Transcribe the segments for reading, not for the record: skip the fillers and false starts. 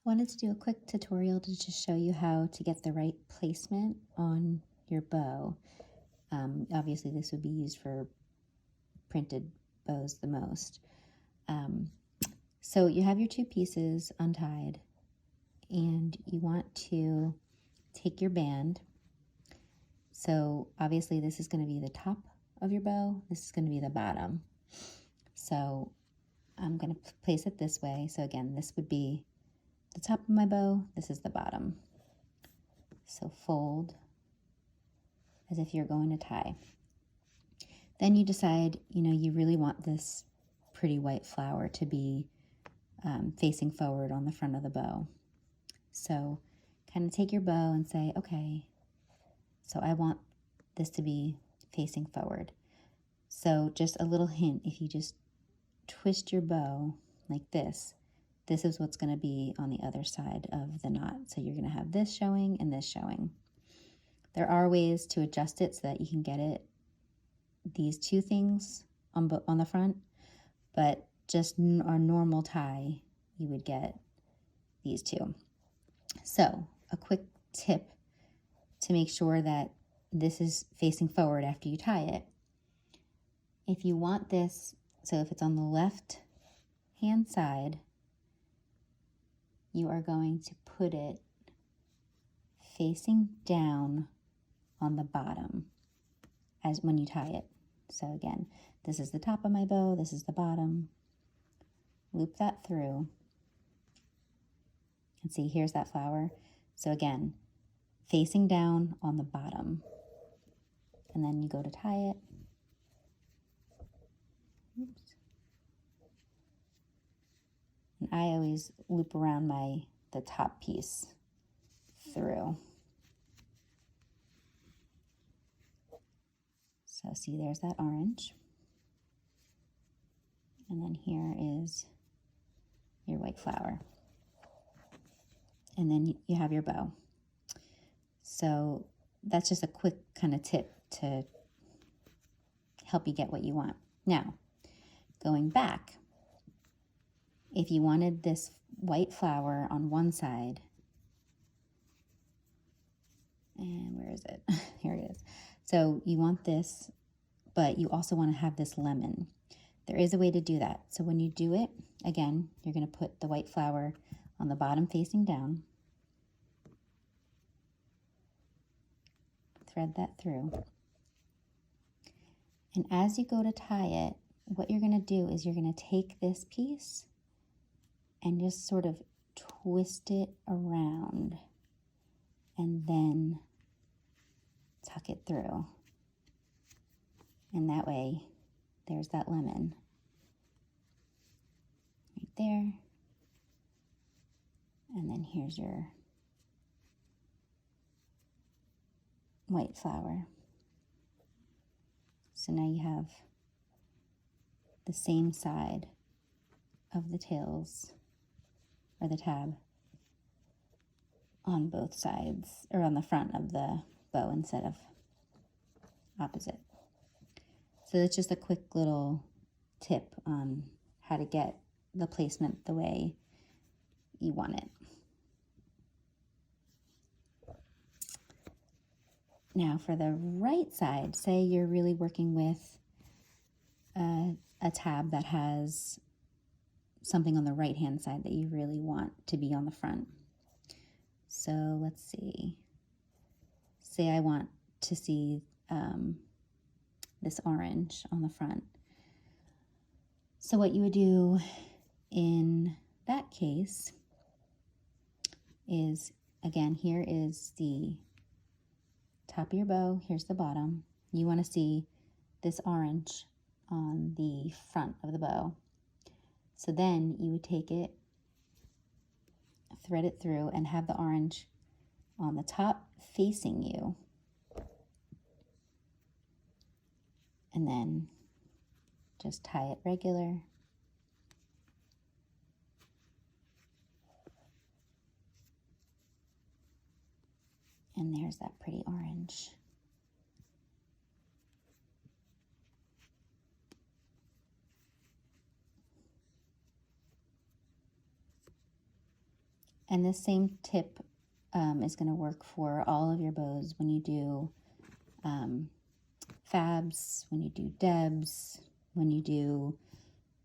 Wanted to do a quick tutorial to just show you how to get the right placement on your bow. Obviously this would be used for printed bows the most. So you have your two pieces untied and you want to take your band. So obviously this is going to be the top of your bow, this is going to be the bottom. So I'm going to place it this way. So again, this would be the top of my bow, this is the bottom. So fold as if you're going to tie. Then you decide, you really want this pretty white flower to be facing forward on the front of the bow. So kind of take your bow and say, okay, so I want this to be facing forward. So just a little hint, if you just twist your bow like this is what's going to be on the other side of the knot. So you're going to have this showing and this showing. There are ways to adjust it so that you can get it these two things on the front, but just a normal tie, you would get these two. So a quick tip to make sure that this is facing forward after you tie it. If you want this, so if it's on the left hand side, you are going to put it facing down on the bottom as when you tie it. So again, this is the top of my bow, this is the bottom. Loop that through. And see, here's that flower. So again, facing down on the bottom. And then you go to tie it. Oops. And I always loop around the top piece through. So see, there's that orange. And then here is your white flower. And then you have your bow. So that's just a quick kind of tip to help you get what you want. Now, going back, if you wanted this white flower on one side, and where is it? Here it is. So you want this, but you also want to have this lemon. There is a way to do that. So when you do it, again, you're going to put the white flower on the bottom facing down. Thread that through. And as you go to tie it, what you're going to do is you're going to take this piece and just sort of twist it around and then tuck it through. And that way, there's that lemon right there. And then here's your white flower. So now you have the same side of the tails or the tab on both sides, or on the front of the bow instead of opposite. So that's just a quick little tip on how to get the placement the way you want it. Now for the right side, say you're really working with a tab that has something on the right hand side that you really want to be on the front. So let's see. Say I want to see this orange on the front. So what you would do in that case is, again, here is the top of your bow, here's the bottom. You want to see this orange on the front of the bow. So then you would take it, thread it through, and have the orange on the top facing you. And then just tie it regular. And there's that pretty orange. And this same tip is going to work for all of your bows when you do fabs, when you do debs, when you do,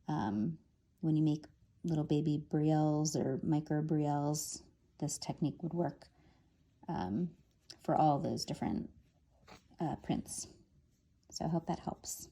when you make little baby brielles or micro brielles. This technique would work for all those different prints. So I hope that helps.